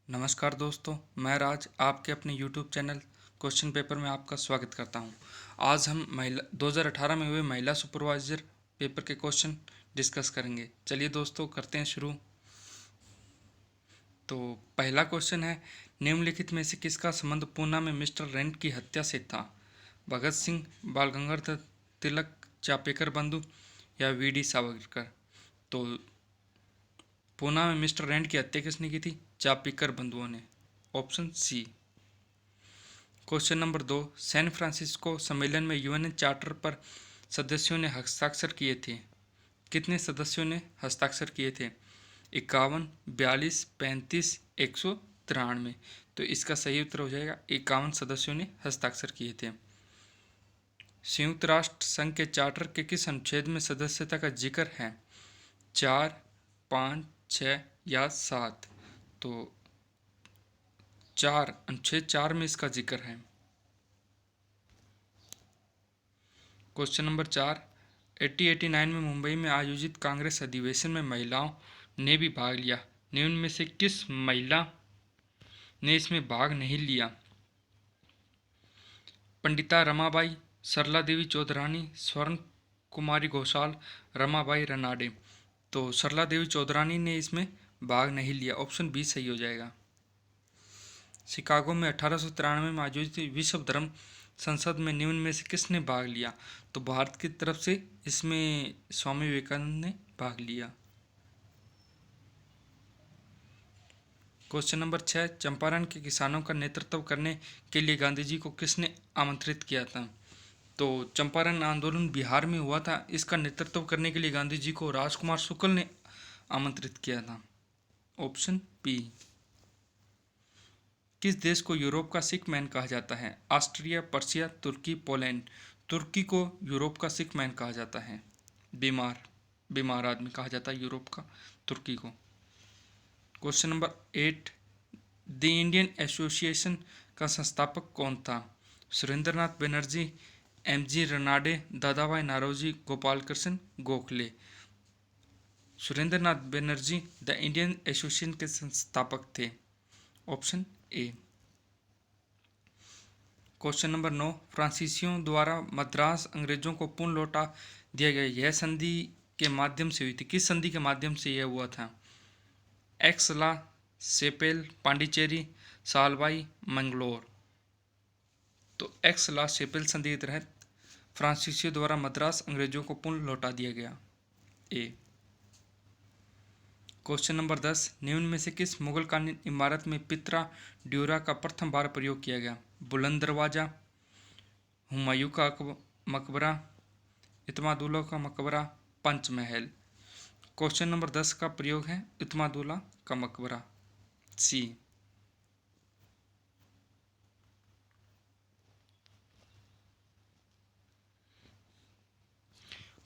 नमस्कार दोस्तों, मैं राज आपके अपने YouTube चैनल क्वेश्चन पेपर में आपका स्वागत करता हूं। आज हम महिला 2018 में हुए महिला सुपरवाइजर पेपर के क्वेश्चन डिस्कस करेंगे। चलिए दोस्तों, करते हैं शुरू। तो पहला क्वेश्चन है, निम्नलिखित में से किसका संबंध पूना में मिस्टर रेंट की हत्या से था? भगत सिंह, बाल गंगाधर तिलक, चापेकर बंधु या वीडी सावरकर? तो पूना में मिस्टर रेंट की हत्या किसने की थी? चापेकर बंधुओं ने। Option C. Question number 2, San Francisco सम्मेलन में यूएन चार्टर पर सदस्यों ने हस्ताक्षर किए थे। कितने सदस्यों ने हस्ताक्षर किए थे? 51, 42, 35, 193। तो इसका सही उत्तर हो जाएगा 51 सदस्यों ने हस्ताक्षर किए थे। संयुक्त राष्ट्र संघ के चार्टर के किस अनुच्छेद में सदस्यता का जिक्र है? 4, 5, 6 या 7? तो 4, अनुच्छेद 4 में इसका जिक्र है। क्वेश्चन नंबर 4, 1889 में मुंबई में आयोजित कांग्रेस अधिवेशन में महिलाओं ने भी भाग लिया। निम्न में से किस महिला ने इसमें भाग नहीं लिया? पंडिता रमाबाई, सरला देवी चौधरानी, स्वर्ण कुमारी घोषाल, रमाबाई रनाडे? तो सरला देवी चौधरानी ने इसमें भाग नहीं लिया। ऑप्शन बी सही हो जाएगा। शिकागो में 1893 में आयोजित विश्व धर्म संसद में निम्न में से किसने भाग लिया? तो भारत की तरफ से इसमें स्वामी विवेकानंद ने भाग लिया। क्वेश्चन नंबर 6, चंपारण के किसानों का नेतृत्व करने के लिए गांधी जी को किसने आमंत्रित किया था? तो चंपारण आंदोलन बिहार में हुआ था। इसका नेतृत्व करने के लिए गांधी जी को राजकुमार शुक्ल ने आमंत्रित किया था। Option B. किस देश को यूरोप का सिक मैन कहा जाता है? ऑस्ट्रिया, पर्शिया, तुर्की, पोलैंड? तुर्की को यूरोप का सिक मैन कहा जाता है। बीमार आदमी कहा जाता है यूरोप का तुर्की को। Question number 8, the Indian association का संस्थापक कौन था? Surendranath Banerjee, MG Ranade, Dadabhai Naoroji, Gopal Krishna Gokhale? Surendranath Banerjee the Indian association के संस्थापक थे। Option A. क्वेश्चन नंबर 9, फ्रांसीसियों द्वारा मद्रास अंग्रेजों को पुनः लौटा दिया गया, यह संधि के माध्यम से हुई थी। किस संधि के माध्यम से यह हुआ था? एक्सला, सेपेल, पांडिचेरी, सालबाई, मंगलोर? तो एक्सला सेपेल संधि के तहत फ्रांसीसियों द्वारा मद्रास अंग्रेजों को पुनः लौटा दिया गया। ए। क्वेश्चन नंबर 10, निम्न में से किस मुगल कालीन इमारत में पित्रा ड्यूरा का प्रथम बार प्रयोग किया गया? बुलंद दरवाजा, हुमायूं का मकबरा, इत्मादुल्ला का मकबरा, पंचमहल? क्वेश्चन नंबर 10 का प्रयोग है इत्मादुल्ला का मकबरा। सी।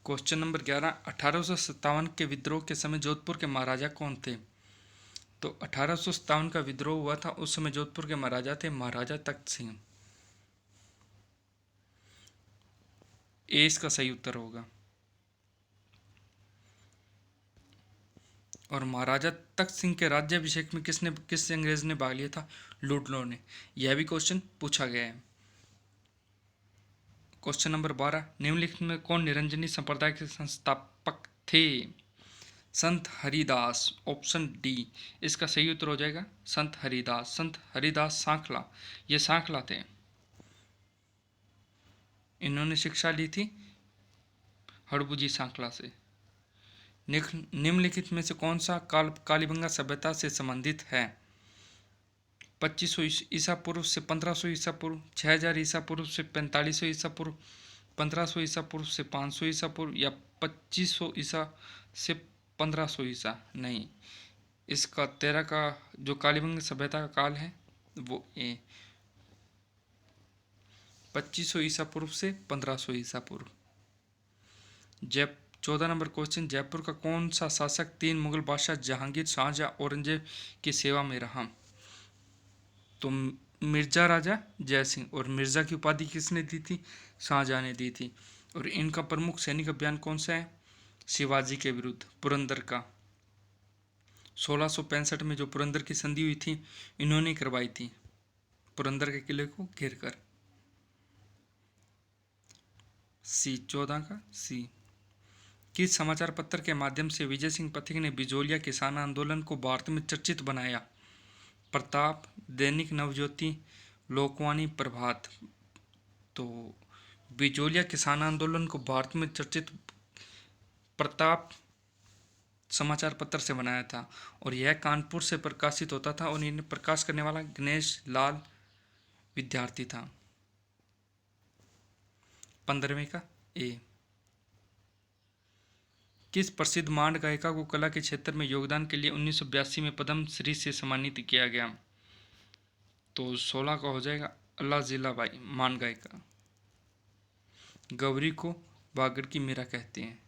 क्वेश्चन नंबर 11, 1857 के विद्रोह के समय जोधपुर के महाराजा कौन थे? तो 1857 का विद्रोह हुआ था, उस समय जोधपुर के महाराजा थे महाराजा तख्त सिंह। ए इसका सही उत्तर होगा। और महाराजा तख्त सिंह के राज्याभिषेक में किस अंग्रेज ने भाग लिया था? लुडलो ने। यह भी क्वेश्चन पूछा गया है। क्वेश्चन नंबर 12, निम्नलिखित में कौन निरंजनी संप्रदाय के संस्थापक थे? संत हरिदास। ऑप्शन डी इसका सही उत्तर हो जाएगा संत हरिदास। संत हरिदास सांखला, ये सांखला थे। इन्होंने शिक्षा ली थी हड़बुजी सांखला से। निम्नलिखित में से कौन सा कालीबंगा सभ्यता से संबंधित है? 2500 ईसा पूर्व से 1500 ईसा पूर्व, 6000 ईसा पूर्व से 4500 ईसा पूर्व, 1500 ईसा पूर्व से 500 ईसा पूर्व या 2500 ईसा से 1500 ईसा? नहीं, इसका 13 का जो कालीबंगा सभ्यता का काल है वो ए 2500 ईसा पूर्व से 1500 ईसा पूर्व। 14 नंबर क्वेश्चन, जयपुर का कौन सा शासक 3 मुगल बादशाह जहांगीर, शाहजहां, औरंगजेब की सेवा में रहा? तो मिर्जा राजा जय सिंह। और मिर्जा की उपाधि किसने दी थी? शाहजहां ने दी थी। और इनका प्रमुख सैनिक अभियान कौन सा है? शिवाजी के विरुद्ध, पुरंदर का। 1665 में जो पुरंदर की संधि हुई थी, इन्होंने करवाई थी, पुरंदर के किले को घेर कर। सी, 14 का सी। किस समाचार पत्र के माध्यम से विजय सिंह पथिक ने बिजोलिया किसान आंदोलन को भारत में चर्चित बनाया? प्रताप, दैनिक नवज्योति, लोकवाणी, प्रभात। तो बिजोलिया किसान आंदोलन को भारत में चर्चित प्रताप समाचार पत्र से बनाया था, और यह कानपुर से प्रकाशित होता था, और इन्हें प्रकाश करने वाला गणेश लाल विद्यार्थी था। 15वें का ए। किस प्रसिद्ध मांड गायिका को कला के क्षेत्र में योगदान के लिए 1982 में पद्म श्री से सम्मानित किया गया? तो 16 का हो जाएगा अल्लाह जिलाबाई, मांड गायिका। गौरी को बागड़ की मीरा कहते हैं।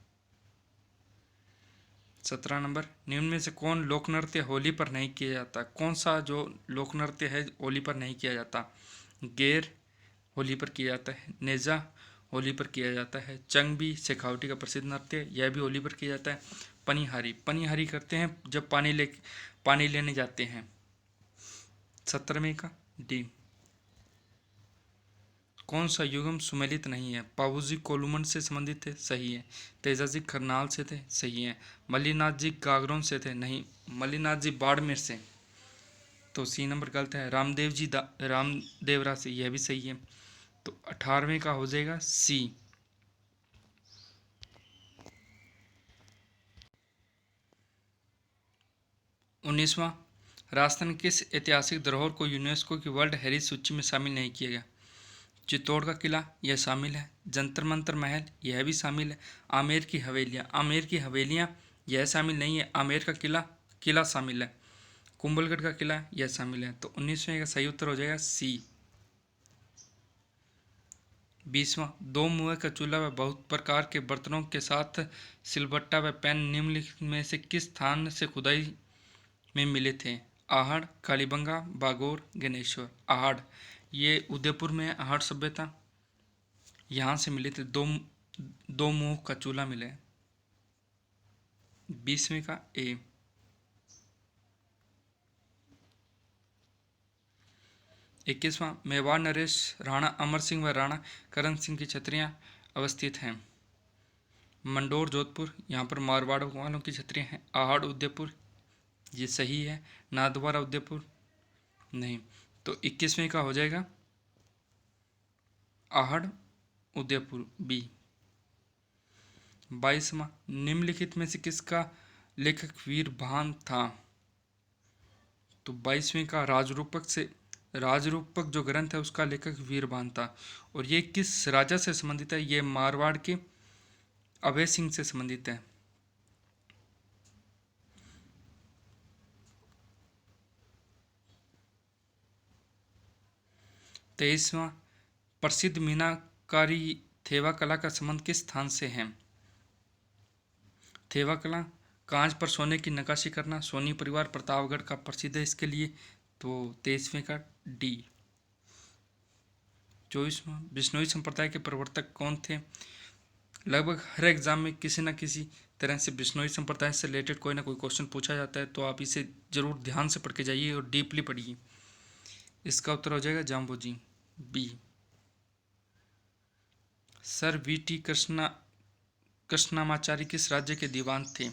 17 नंबर, निम्न में से कौन लोक नृत्य होली पर नहीं किया जाता? कौन सा जो लोक नृत्य है होली पर नहीं किया जाता? गेर होली पर किया जाता है, नेजा होली पर किया जाता है, चंगबी शेखावटी का प्रसिद्ध नृत्य, यह भी होली पर किया जाता है। पनिहारी, पनिहारी करते हैं जब पानी लेने जाते हैं। 17वें का डी। कौन सा युगम सुमेलित नहीं है? पाबूजी कोलुमन से संबंधित थे, सही है। तेजाजी करनाल से थे, सही है। मल्लीनाथ जी गागरोन से थे, नहीं। मल्लीनाथ जी बाड़मेर से, तो सी नंबर गलत है। रामदेवरा से, यह भी सही है। तो 18वें का हो जाएगा सी। 19वां, राजस्थान किस ऐतिहासिक धरोहर को यूनेस्को की वर्ल्ड हेरिटेज सूची में शामिल नहीं किया गया? चित्तौड़ का किला, यह शामिल है। जंतर मंतर महल, यह भी शामिल है। आमेर की हवेलियाँ, यह शामिल नहीं है। आमेर का किला शामिल है। कुंभलगढ़ का किला, यह शामिल है। तो 19वें का सही उत्तर हो जाएगा सी। 20वां, दो मुँह का चूल्हा व बहुत प्रकार के बर्तनों के साथ सिलबट्टा व पैन निम्नलिखित में से किस स्थान से खुदाई में मिले थे? आहड़, कालीबंगा, बागोर, गणेश्वर। आहड़, ये उदयपुर में आहड़ सभ्यता, यहाँ से मिले थे। दो मुंह का चूल्हा मिले। 20वें का ए। 21वां, मेवाड़ नरेश, राणा अमर सिंह व राणा करण सिंह की छत्रियाँ अवस्थित हैं। मंडोर जोधपुर, यहाँ पर मारवाड़ वालों की छत्रियाँ हैं। आहड़ उदयपुर, ये सही है। नाथद्वारा उदयपुर, नहीं। तो 21वें का हो जाएगा आहड़ उदयपुर, बी। 22वां, निम्नलिखित में से किसका लेखक वीरभान था? तो 22वें का राजरूपक जो ग्रंथ है उसका लेखक वीरभान था। और ये किस राजा से संबंधित है? ये मारवाड़ के अभय सिंह से संबंधित है। 23वां, प्रसिद्ध मीनाकारी थेवा कला का संबंध किस स्थान से है? थेवा कला, कांच पर सोने की नक्काशी करना, सोनी परिवार प्रतापगढ़ का प्रसिद्ध है इसके लिए। तो 23वें का डी। 24वां, बिश्नोई संप्रदाय के प्रवर्तक कौन थे? लगभग हर एग्जाम में किसी न किसी तरह से बिश्नोई संप्रदाय से रिलेटेड कोई ना कोई क्वेश्चन पूछा जाता है, तो आप इसे जरूर ध्यान से पढ़ के जाइए और डीपली पढ़िए। इसका उत्तर हो जाएगा जाम्बोजी, बी। Sir VT. कृष्णामाचारी किस राज्य के दीवान थे?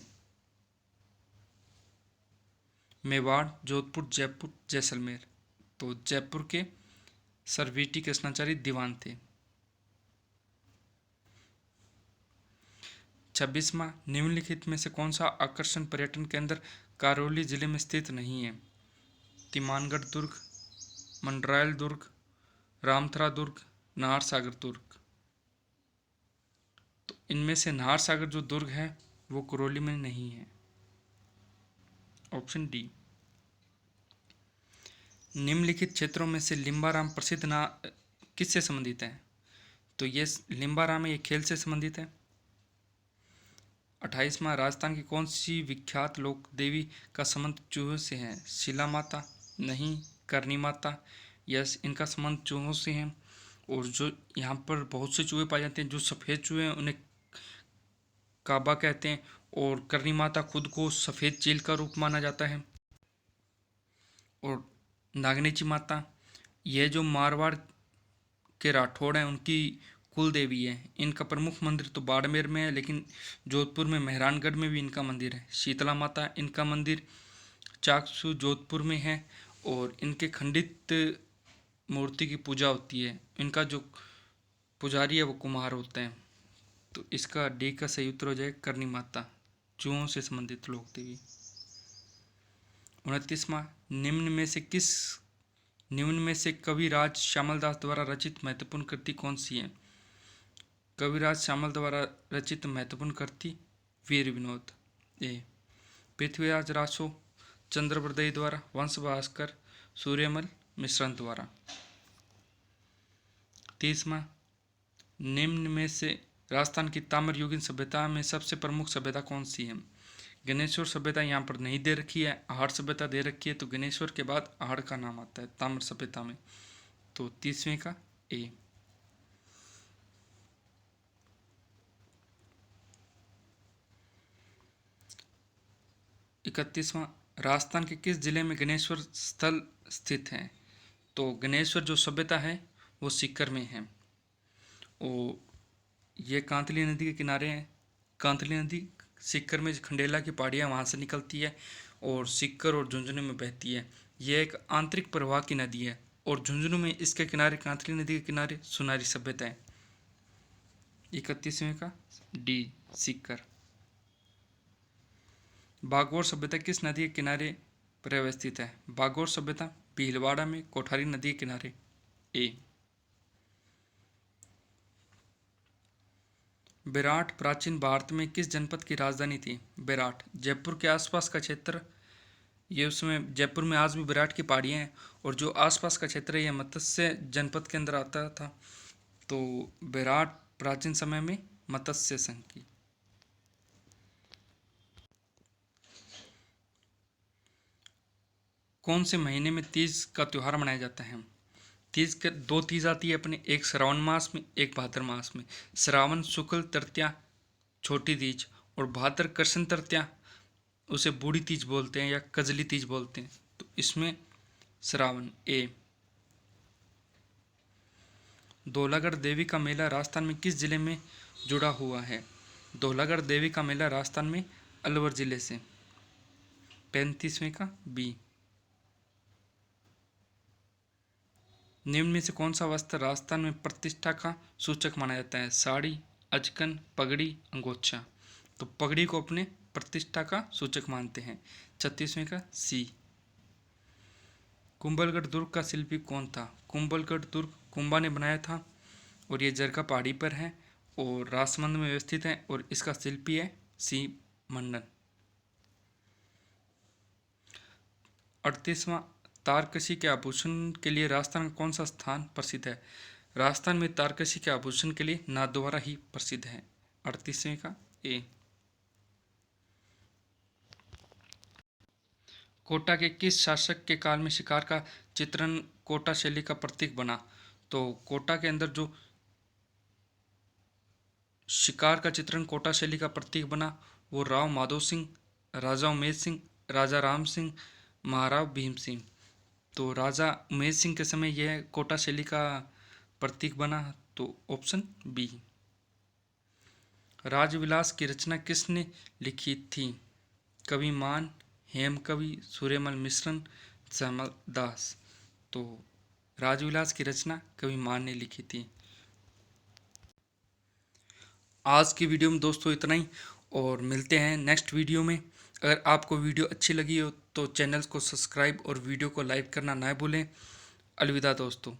मेवाड़, जोधपुर, जयपुर, जैसलमेर। तो जयपुर के सर वी.टी. कृष्णाचारी दीवान थे। 26वां, निम्नलिखित में से कौन सा आकर्षण पर्यटन केंद्र करौली जिले में स्थित नहीं है? तिमानगढ़ दुर्ग, मंडरायल दुर्ग, रामथरा दुर्ग, नाहरसागर दुर्ग। तो इनमें से नाहरसागर जो दुर्ग है वो करौली में नहीं है, ऑप्शन डी। निम्नलिखित क्षेत्रों में से लिम्बाराम प्रसिद्ध किससे संबंधित है? तो ये लिम्बाराम है, ये खेल से संबंधित है। 28वां, राजस्थान की कौन सी विख्यात लोक देवी का संबंध चूहों से है? शिला माता, नहीं। करनी माता, यस, इनका संबंध चूहों से है। और जो यहाँ पर बहुत से चूहे पाए जाते हैं, जो सफ़ेद चूहे हैं उन्हें काबा कहते हैं, और करनी माता खुद को सफ़ेद चील का रूप माना जाता है। और नागनेची माता, यह जो मारवाड़ के राठौड़ हैं उनकी कुल देवी है। इनका प्रमुख मंदिर तो बाड़मेर में है, लेकिन जोधपुर में मेहरानगढ़ में भी इनका मंदिर है। शीतला माता, इनका मंदिर चाकसू जोधपुर में है और इनके खंडित मूर्ति की पूजा होती है। इनका जो पुजारी है वो कुम्हार होते हैं। तो इसका डी का सही उत्तर हो जाए करनी माता, चूहों से संबंधित लोक देवी। 29वां, निम्न में से कविराज श्यामल दास द्वारा रचित महत्वपूर्ण कृति कौन सी है? कविराज श्यामल द्वारा रचित महत्वपूर्ण कृति वीर विनोद। ए पृथ्वीराज रासो, चंद्रप्रदयी द्वारा, वंश भास्कर, सूर्यमल मिश्रण द्वारा। 30वां, निम्न में से राजस्थान की ताम्र युगीन सभ्यता में सबसे प्रमुख सभ्यता कौन सी है? गणेश्वर सभ्यता यहाँ पर नहीं दे रखी है, आहड़ सभ्यता दे रखी है। तो गणेश्वर के बाद आहड़ का नाम आता है ताम्र सभ्यता में। तो 30वें का ए। 31वां, राजस्थान के किस जिले में गणेश्वर स्थल स्थित है? तो गणेश्वर जो सभ्यता है वो सीकर में है। और ये कांतली नदी के किनारे है। कांतली नदी सीकर में खंडेला की पहाड़ियाँ वहाँ से निकलती है और सीकर और झुंझुनू में बहती है। यह एक आंतरिक प्रवाह की नदी है और झुंझुनू में इसके किनारे, कांतली नदी के किनारे सुनारी सभ्यता है। 31वें का डी सीकर। बागौर सभ्यता किस नदी के किनारे पर अवस्थित है? बागौर सभ्यता भीलवाड़ा में कोठारी नदी के किनारे। ए। बेराट प्राचीन भारत में किस जनपद की राजधानी थी? बेराट जयपुर के आसपास का क्षेत्र, ये उसमें जयपुर में आज भी बेराट की पहाड़ियाँ हैं और जो आसपास का क्षेत्र है यह मत्स्य जनपद के अंदर आता था। तो बेराट प्राचीन समय में मत्स्य संघ की। कौन से महीने में तीज का त्यौहार मनाया जाता है? तीज के दो तीज आती है अपने, एक श्रावण मास में, एक भाद्र मास में। श्रावण शुक्ल तृतीया छोटी तीज और भाद्र कृष्ण तृतीया उसे बूढ़ी तीज बोलते हैं या कजली तीज बोलते हैं। तो इसमें श्रावण। ए। धौलागढ़ देवी का मेला राजस्थान में किस जिले में जुड़ा हुआ है? धौलागढ़ देवी का मेला राजस्थान में अलवर जिले से। 35वें का बी। निम्न में से कौन सा वस्त्र राजस्थान में प्रतिष्ठा का सूचक माना जाता है? साड़ी, अचकन, पगड़ी, अंगोछा। तो पगड़ी को अपने प्रतिष्ठा का सूचक मानते हैं। 36वें का सी। कुंभलगढ़ दुर्ग का शिल्पी कौन था? कुंभलगढ़ दुर्ग कुंभा ने बनाया था और ये जरका पहाड़ी पर है और राजसमंद में व्यवस्थित है और इसका शिल्पी है सी मंडन। 38वां, तारकशी के आभूषण के लिए राजस्थान का कौन सा स्थान प्रसिद्ध है? राजस्थान में तारकशी के आभूषण के लिए नाथद्वारा ही प्रसिद्ध है। 38वें का ए। कोटा के किस शासक के काल में शिकार का चित्रण कोटा शैली का प्रतीक बना? तो कोटा के अंदर जो शिकार का चित्रण कोटा शैली का प्रतीक बना वो राव माधो सिंह, राजा उमेद सिंह, राजा राम सिंह, महाराव भीम सिंह। तो राजा उमेद सिंह के समय यह कोटा शैली का प्रतीक बना। तो ऑप्शन बी। राजविलास की रचना किसने लिखी थी? कवि मान, हेम कवि, सूर्यमल मिश्रण, श्यामल दास। तो राजविलास की रचना कवि मान ने लिखी थी। आज की वीडियो में दोस्तों इतना ही और मिलते हैं नेक्स्ट वीडियो में। अगर आपको वीडियो अच्छी लगी हो तो चैनल को सब्सक्राइब और वीडियो को लाइक करना ना भूलें। अलविदा दोस्तों।